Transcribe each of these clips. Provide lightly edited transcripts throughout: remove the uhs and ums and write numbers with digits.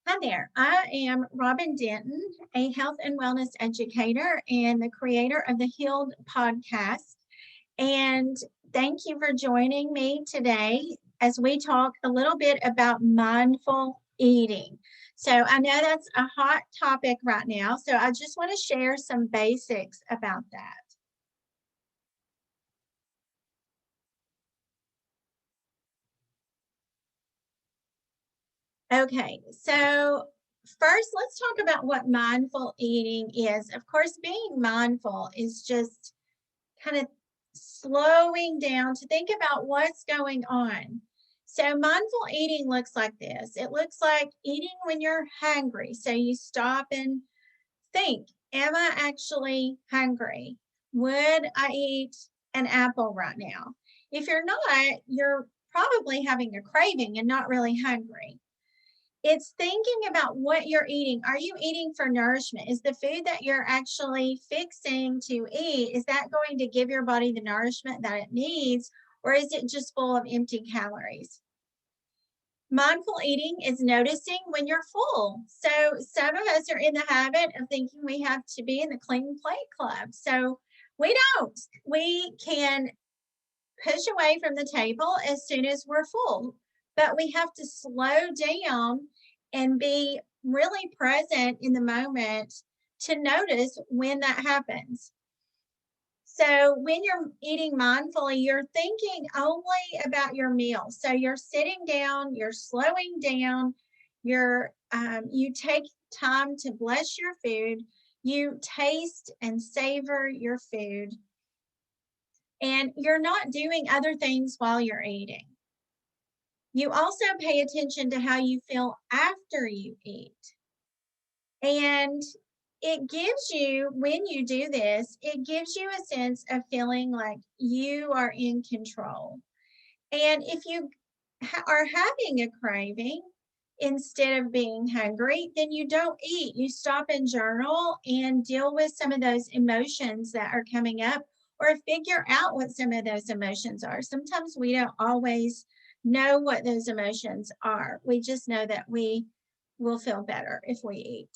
Hi there. I am Robin Denton, a health and wellness educator and the creator of the Healed podcast. And thank you for joining me today as we talk a little bit about mindful eating. So, I know that's a hot topic right now. So, I just want to share some basics about that. Okay, so first, let's talk about what mindful eating is. Of course, being mindful is just kind of slowing down to think about what's going on. So, mindful eating looks like this it looks like eating when you're hungry. So, you stop and think, am I actually hungry? Would I eat an apple right now? If you're not, you're probably having a craving and not really hungry. It's thinking about what you're eating. Are you eating for nourishment? Is the food that you're actually fixing to eat, is that going to give your body the nourishment that it needs, or is it just full of empty calories? Mindful eating is noticing when you're full. So some of us are in the habit of thinking we have to be in the clean plate club. So we don't. We can push away from the table as soon as we're full. But we have to slow down and be really present in the moment to notice when that happens. So, when you're eating mindfully, you're thinking only about your meal. So, you're sitting down, you're slowing down, you take time to bless your food, you taste and savor your food, and you're not doing other things while you're eating. You also pay attention to how you feel after you eat. And it gives you, when you do this, it gives you a sense of feeling like you are in control. And if you are having a craving instead of being hungry, then you don't eat. You stop and journal and deal with some of those emotions that are coming up or figure out what some of those emotions are. Sometimes we don't always know what those emotions are. We just know that we will feel better if we eat.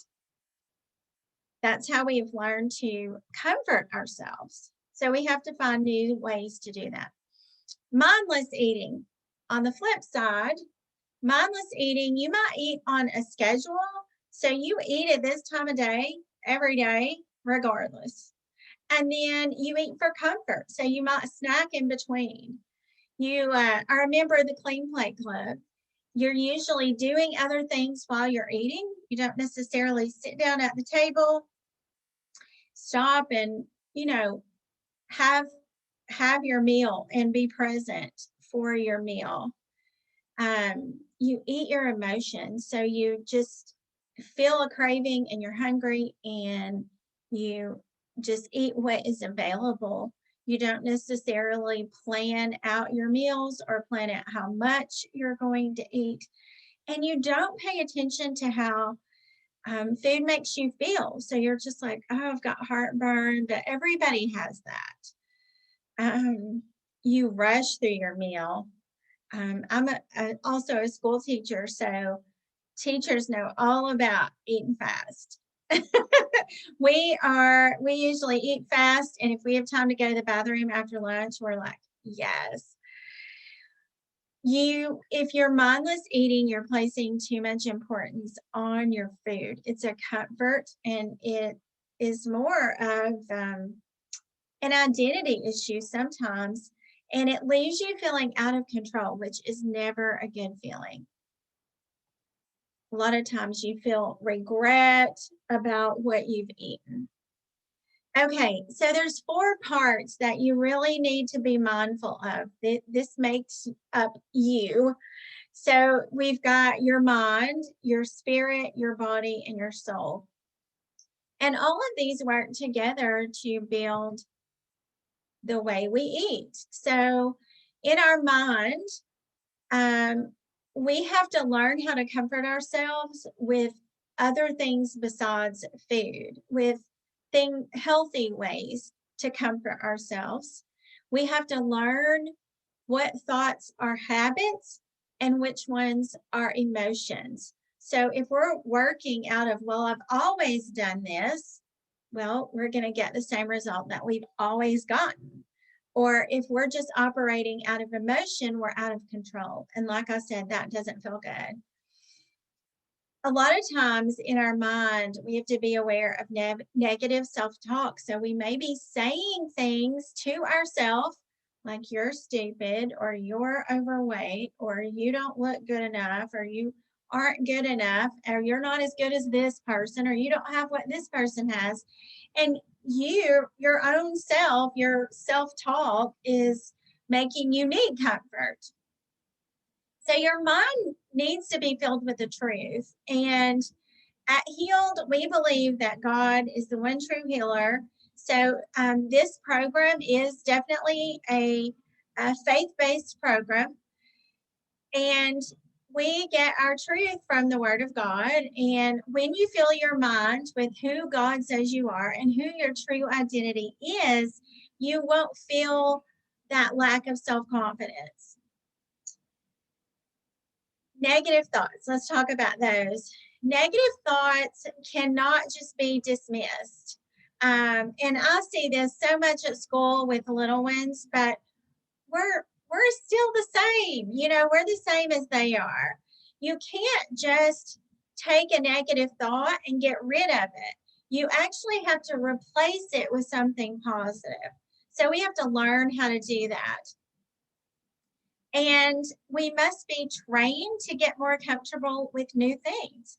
That's how we've learned to comfort ourselves. So we have to find new ways to do that. Mindless eating. On the flip side, mindless eating, you might eat on a schedule. So you eat at this time of day, every day, regardless. And then you eat for comfort. So you might snack in between. You are a member of the Clean Plate Club. You're usually doing other things while you're eating. You don't necessarily sit down at the table, stop and, you know, have have your meal and be present for your meal. You eat your emotions. So you just feel a craving and you're hungry and you just eat what is available. You don't necessarily plan out your meals or plan out how much you're going to eat. And you don't pay attention to how food makes you feel. So you're just like, oh, I've got heartburn, but everybody has that. You rush through your meal. Also a school teacher, so teachers know all about eating fast. We usually eat fast, and if we have time to go to the bathroom after lunch, we're like, yes. If you're mindless eating, you're placing too much importance on your food. It's a comfort, and it is more of an identity issue sometimes, and it leaves you feeling out of control, which is never a good feeling. A lot of times you feel regret about what you've eaten. Okay, so there's four parts that you really need to be mindful of. This makes up you. So we've got your mind, your spirit, your body, and your soul. And all of these work together to build the way we eat. So in our mind, um, we have to learn how to comfort ourselves with other things besides food, with healthy ways to comfort ourselves. We have to learn what thoughts are habits and which ones are emotions. So if we're working out of, well, I've always done this, well, we're going to get the same result that we've always gotten. Or if we're just operating out of emotion, we're out of control. And like I said, that doesn't feel good. A lot of times in our mind, we have to be aware of negative self talk. So we may be saying things to ourselves like you're stupid, or you're overweight, or you don't look good enough, or you aren't good enough, or you're not as good as this person, or you don't have what this person has. And your own self, your self talk is making you need comfort. So your mind needs to be filled with the truth. And at Healed, we believe that God is the one true healer. So this program is definitely a faith-based program. And we get our truth from the Word of God. And when you fill your mind with who God says you are and who your true identity is, you won't feel that lack of self-confidence. Negative thoughts. Let's talk about those. Negative thoughts cannot just be dismissed. And I see this so much at school with the little ones, but we're still the same. You know, we're the same as they are. You can't just take a negative thought and get rid of it. You actually have to replace it with something positive. So we have to learn how to do that. And we must be trained to get more comfortable with new things.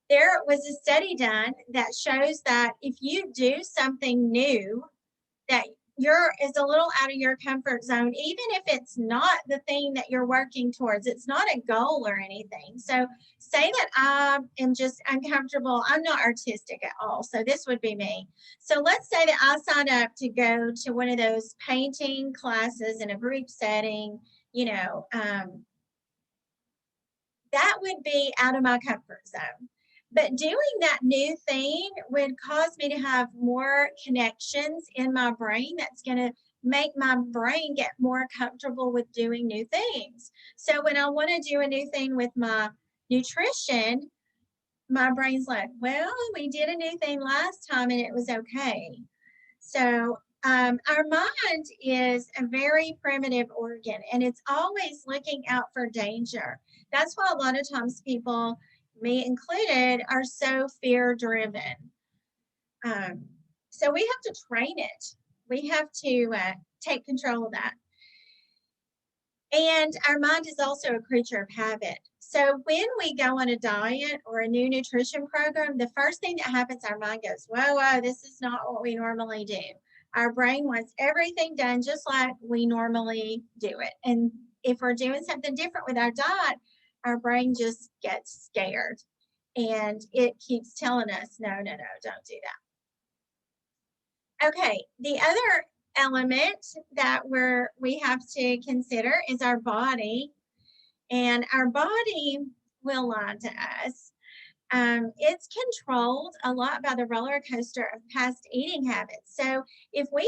There was a study done that shows that if you do something new that is a little out of your comfort zone, even if it's not the thing that you're working towards, it's not a goal or anything. So say that I am just uncomfortable. I'm not artistic at all. So this would be me. So let's say that I sign up to go to one of those painting classes in a group setting, that would be out of my comfort zone. But doing that new thing would cause me to have more connections in my brain. That's going to make my brain get more comfortable with doing new things. So when I want to do a new thing with my nutrition, my brain's like, well, we did a new thing last time and it was okay. So our mind is a very primitive organ, and it's always looking out for danger. That's why a lot of times people, me included, are so fear driven. So we have to train it. We have to take control of that. And our mind is also a creature of habit. So when we go on a diet or a new nutrition program, the first thing that happens, our mind goes, whoa, this is not what we normally do. Our brain wants everything done just like we normally do it. And if we're doing something different with our diet, our brain just gets scared. And it keeps telling us, no, don't do that. Okay, the other element that we have to consider is our body. And our body will lie to us. It's controlled a lot by the roller coaster of past eating habits. So if we've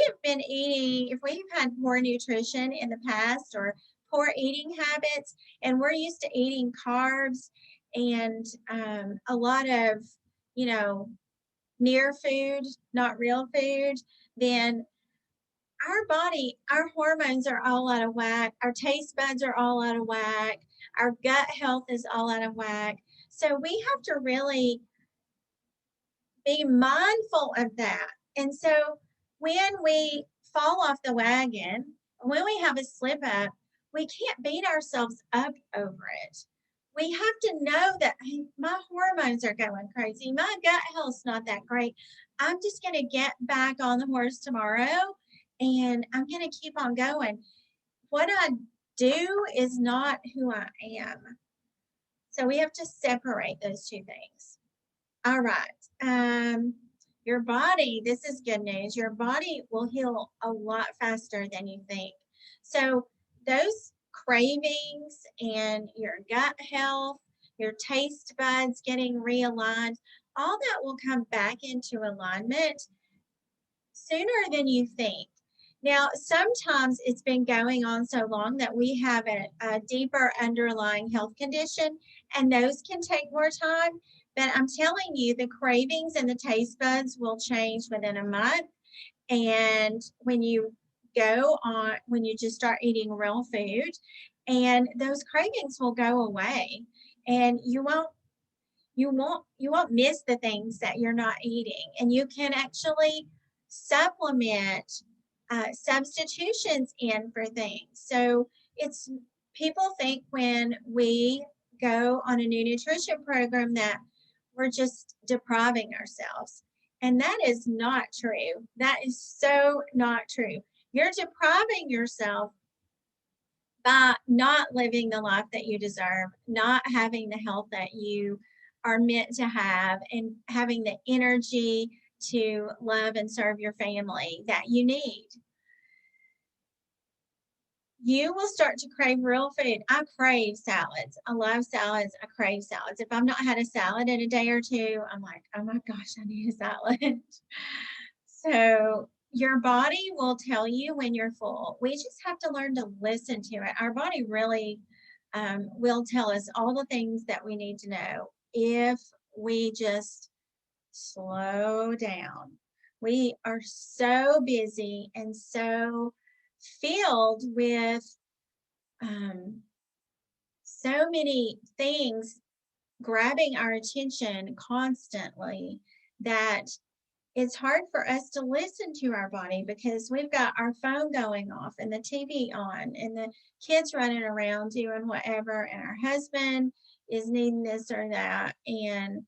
had poor nutrition in the past or poor eating habits, and we're used to eating carbs and a lot of, near food, not real food, then our body, our hormones are all out of whack. Our taste buds are all out of whack. Our gut health is all out of whack. So we have to really be mindful of that. And so when we fall off the wagon, when we have a slip up, we can't beat ourselves up over it. We have to know that, hey, my hormones are going crazy. My gut health's not that great. I'm just going to get back on the horse tomorrow and I'm going to keep on going. What I do is not who I am. So we have to separate those two things. All right. Your body, this is good news. Your body will heal a lot faster than you think. So those cravings and your gut health, your taste buds getting realigned, all that will come back into alignment sooner than you think. Now, sometimes it's been going on so long that we have a deeper underlying health condition, and those can take more time. But I'm telling you, the cravings and the taste buds will change within a month. And when you just start eating real food, and those cravings will go away, and you won't miss the things that you're not eating, and you can actually supplement substitutions in for things. So it's people think when we go on a new nutrition program that we're just depriving ourselves, and that is not true. That is so not true. You're depriving yourself by not living the life that you deserve, not having the health that you are meant to have, and having the energy to love and serve your family that you need. You will start to crave real food. I crave salads. I love salads. I crave salads. If I've not had a salad in a day or two, I'm like, oh my gosh, I need a salad. So your body will tell you when you're full. We just have to learn to listen to it. Our body really will tell us all the things that we need to know if we just slow down. We are so busy and so filled with so many things grabbing our attention constantly that it's hard for us to listen to our body because we've got our phone going off and the TV on and the kids running around doing whatever, and our husband is needing this or that. And,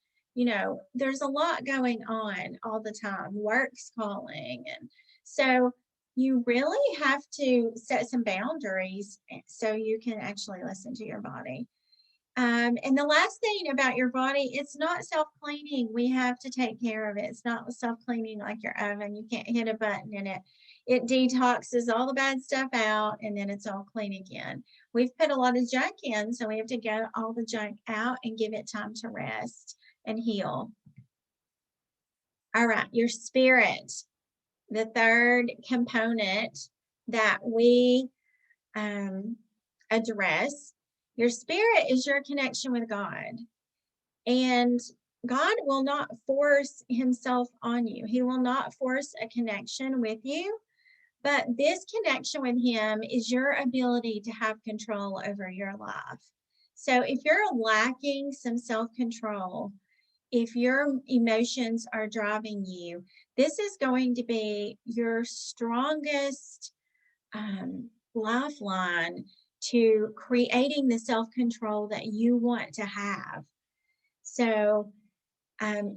there's a lot going on all the time. Work's calling. And so you really have to set some boundaries so you can actually listen to your body. And the last thing about your body, it's not self-cleaning. We have to take care of it. It's not self-cleaning like your oven. You can't hit a button and it detoxes all the bad stuff out, and then it's all clean again. We've put a lot of junk in, so we have to get all the junk out and give it time to rest and heal. All right, your spirit, the third component that we address. Your spirit is your connection with God. And God will not force himself on you. He will not force a connection with you. But this connection with him is your ability to have control over your life. So if you're lacking some self-control, if your emotions are driving you, this is going to be your strongest lifeline to creating the self-control that you want to have. So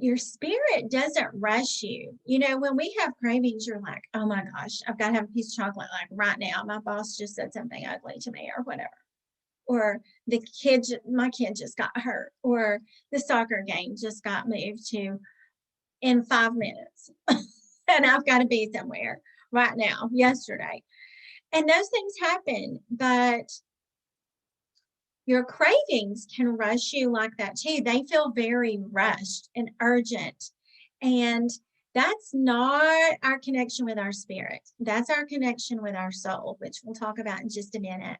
your spirit doesn't rush you. When we have cravings, you're like, oh my gosh, I've got to have a piece of chocolate like right now. My boss just said something ugly to me or whatever. Or my kid just got hurt, or the soccer game just got moved to in 5 minutes. And I've got to be somewhere right now, yesterday. And those things happen, but your cravings can rush you like that too. They feel very rushed and urgent. And that's not our connection with our spirit. That's our connection with our soul, which we'll talk about in just a minute.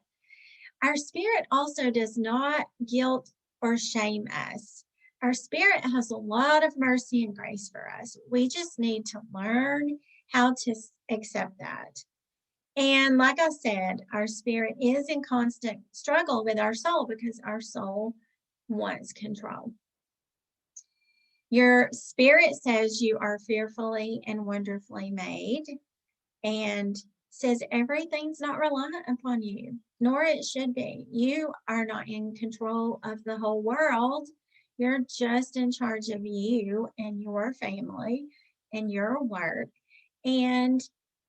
Our spirit also does not guilt or shame us. Our spirit has a lot of mercy and grace for us. We just need to learn how to accept that. And like I said, our spirit is in constant struggle with our soul because our soul wants control. Your spirit says you are fearfully and wonderfully made, and says everything's not reliant upon you, nor it should be. You are not in control of the whole world. You're just in charge of you and your family and your work and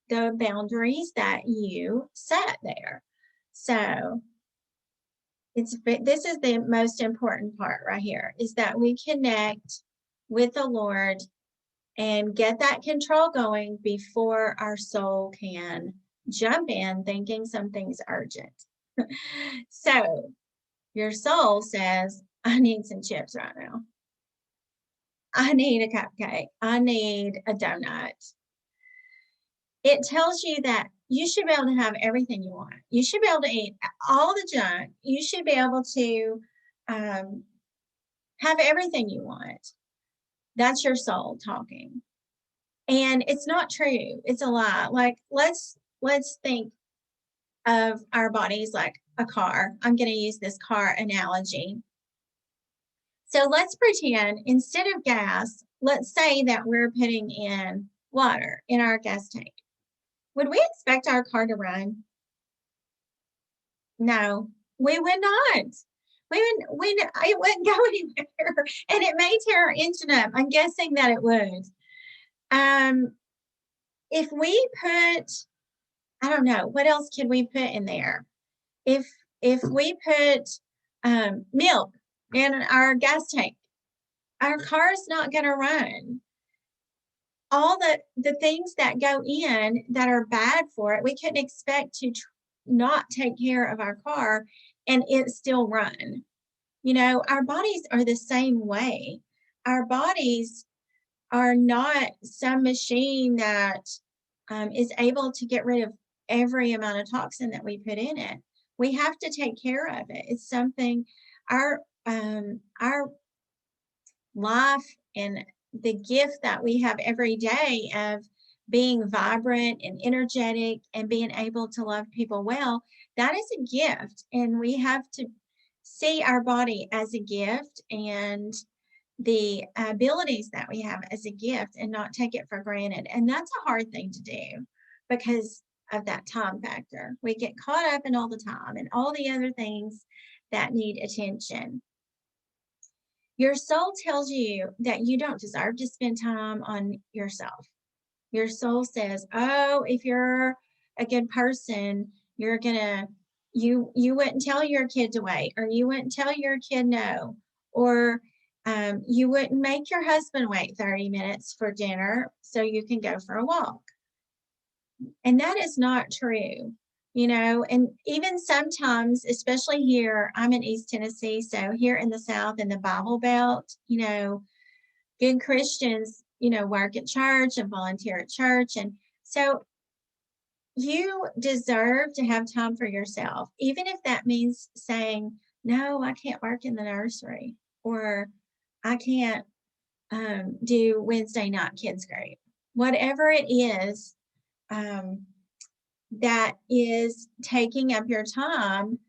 the boundaries that you set there. So this is the most important part right here, is that we connect with the Lord and get that control going before our soul can jump in thinking something's urgent. So your soul says, I need some chips right now. I need a cupcake. I need a donut. It tells you that you should be able to have everything you want. You should be able to eat all the junk. You should be able to have everything you want. That's your soul talking. And it's not true. It's a lie. Like let's think of our bodies like a car. I'm going to use this car analogy. So let's pretend instead of gas, let's say that we're putting in water in our gas tank. Would we expect our car to run? No, we would not. It wouldn't go anywhere, and it may tear our engine up. I'm guessing that it would. If we put, I don't know, what else could we put in there? If we put milk in our gas tank, our car's not going to run. All the things that go in that are bad for it, we couldn't expect to not take care of our car and it still run. You know, our bodies are the same way. Our bodies are not some machine that is able to get rid of every amount of toxin that we put in it. We have to take care of it. It's something our life and the gift that we have every day of being vibrant and energetic and being able to love people well, that is a gift. And we have to see our body as a gift and the abilities that we have as a gift and not take it for granted. And that's a hard thing to do because of that time factor. We get caught up in all the time and all the other things that need attention. Your soul tells you that you don't deserve to spend time on yourself. Your soul says, oh, if you're a good person, you're gonna, you wouldn't tell your kid to wait, or you wouldn't tell your kid no, or you wouldn't make your husband wait 30 minutes for dinner so you can go for a walk. And that is not true, you know. And even sometimes, especially here, I'm in East Tennessee, so here in the South in the Bible Belt, you know, good Christians, you know, work at church and volunteer at church. And so you deserve to have time for yourself, even if that means saying, no, I can't work in the nursery, or I can't do Wednesday night kids group. Whatever it is, that is taking up your time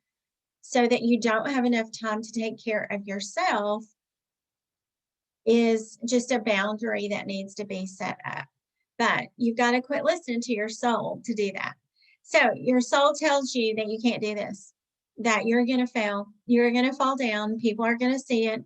so that you don't have enough time to take care of yourself is just a boundary that needs to be set up. But you've got to quit listening to your soul to do that. So your soul tells you that you can't do this, that you're going to fail, you're going to fall down, people are going to see it.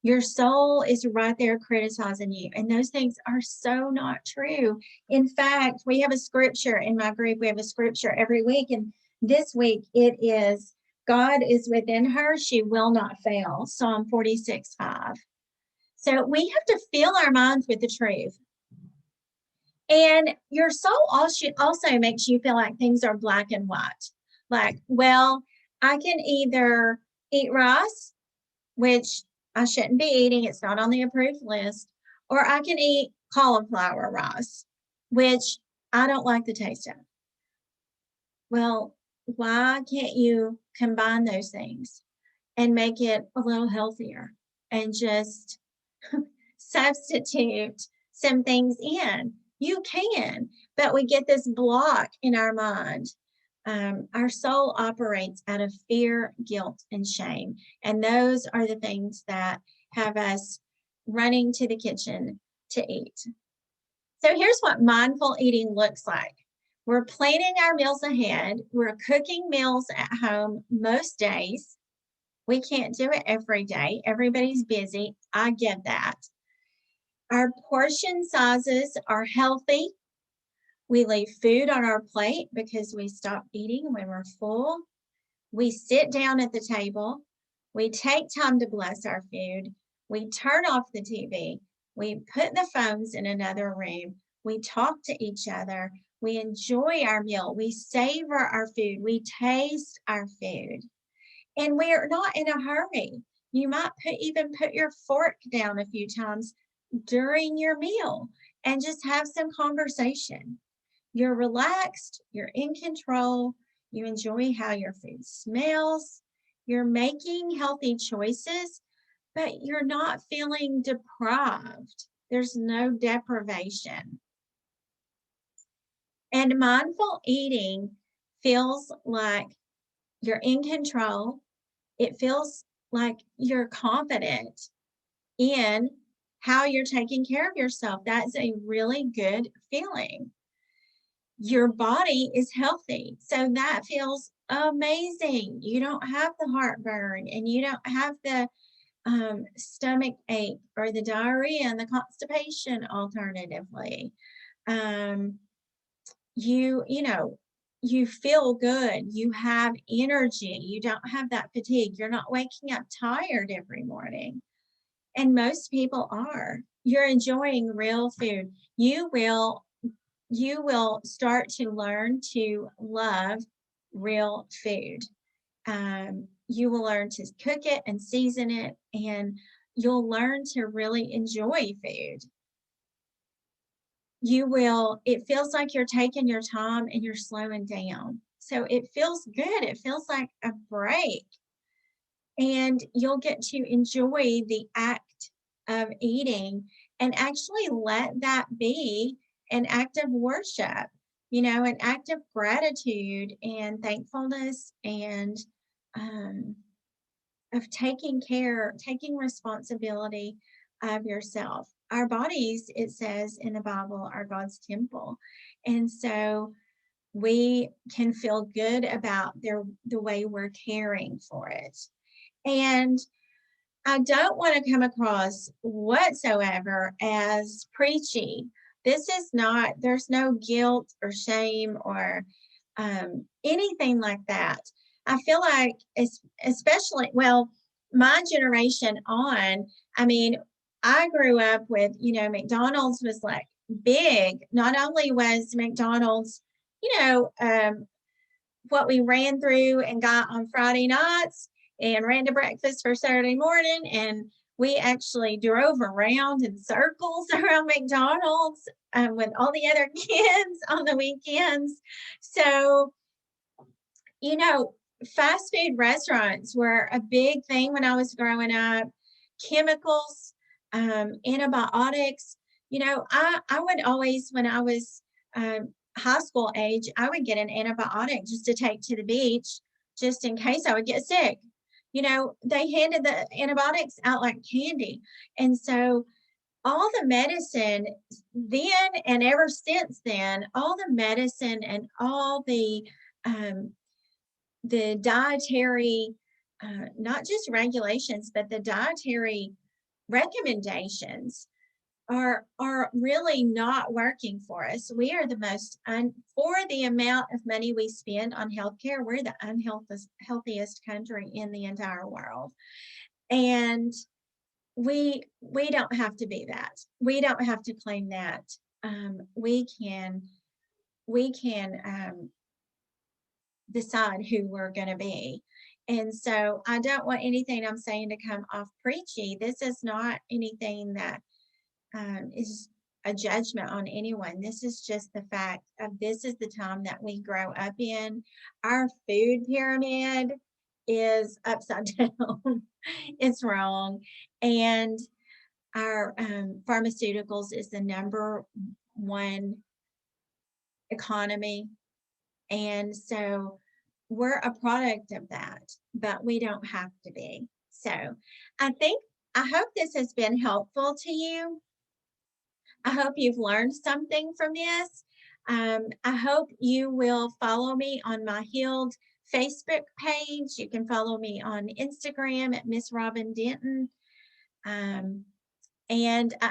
Your soul is right there criticizing you. And those things are so not true. In fact, we have a scripture in my group. We have a scripture every week. And this week it is, God is within her. She will not fail. Psalm 46:5. So we have to fill our minds with the truth. And your soul also makes you feel like things are black and white. Like, well, I can either eat rice, which I shouldn't be eating, it's not on the approved list, or I can eat cauliflower rice, which I don't like the taste of. Well, why can't you combine those things and make it a little healthier and just substitute some things in? You can, but we get this block in our mind. Our soul operates out of fear, guilt, and shame. And those are the things that have us running to the kitchen to eat. So here's what mindful eating looks like. We're planning our meals ahead. We're cooking meals at home most days. We can't do it every day. Everybody's busy. I get that. Our portion sizes are healthy. We leave food on our plate because we stop eating when we're full. We sit down at the table. We take time to bless our food. We turn off the TV. We put the phones in another room. We talk to each other. We enjoy our meal. We savor our food. We taste our food. And we're not in a hurry. You might even put your fork down a few times during your meal and just have some conversation. You're relaxed, you're in control, you enjoy how your food smells, you're making healthy choices, but you're not feeling deprived. There's no deprivation. And mindful eating feels like you're in control. It feels like you're confident in how you're taking care of yourself. That's a really good feeling. Your body is healthy. So that feels amazing. You don't have the heartburn and you don't have the stomach ache or the diarrhea and the constipation alternatively. Um, you know, you feel good. You have energy. You don't have that fatigue. You're not waking up tired every morning. And most people are. You're enjoying real food. You will start to learn to love real food. You will learn to cook it and season it, and you'll learn to really enjoy food. It feels like you're taking your time and you're slowing down. So it feels good. It feels like a break. And you'll get to enjoy the act of eating and actually let that be an act of worship, an act of gratitude and thankfulness and um, of taking responsibility of yourself. Our bodies, it says in the Bible, are God's temple. And so we can feel good about the way we're caring for it. And I don't want to come across whatsoever as preachy. This is not, there's no guilt or shame or anything like that. I feel like, especially, well, my generation on, I mean, I grew up with, McDonald's was like big. Not only was McDonald's, you know, um, what we ran through and got on Friday nights and ran to breakfast for Saturday morning. And we actually drove around in circles around McDonald's with all the other kids on the weekends. So, you know, fast food restaurants were a big thing when I was growing up. Chemicals, antibiotics. I would always, when I was high school age, I would get an antibiotic just to take to the beach, just in case I would get sick. They handed the antibiotics out like candy. And so all the medicine then and ever since then, all the medicine and all the dietary, not just regulations, but the dietary recommendations are really not working for us. We are the most for the amount of money we spend on healthcare, we're the healthiest country in the entire world. And we don't have to be that. We don't have to claim that. We can decide who we're going to be. And so I don't want anything I'm saying to come off preachy. This is not anything that is a judgment on anyone. This is just the fact of this is the time that we grow up in. Our food pyramid is upside down. It's wrong. And our pharmaceuticals is the number one economy. And so we're a product of that, but we don't have to be. So I hope this has been helpful to you. I hope you've learned something from this. I hope you will follow me on my Healed Facebook page. You can follow me on Instagram at Miss Robin Denton. And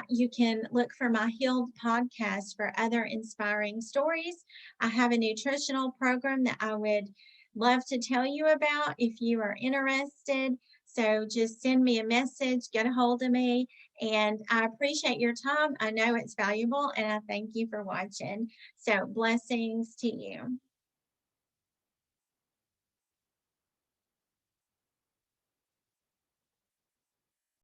you can look for my Healed podcast for other inspiring stories. I have a nutritional program that I would love to tell you about if you are interested. So just send me a message, get a hold of me, and I appreciate your time. I know it's valuable, and I thank you for watching. So blessings to you.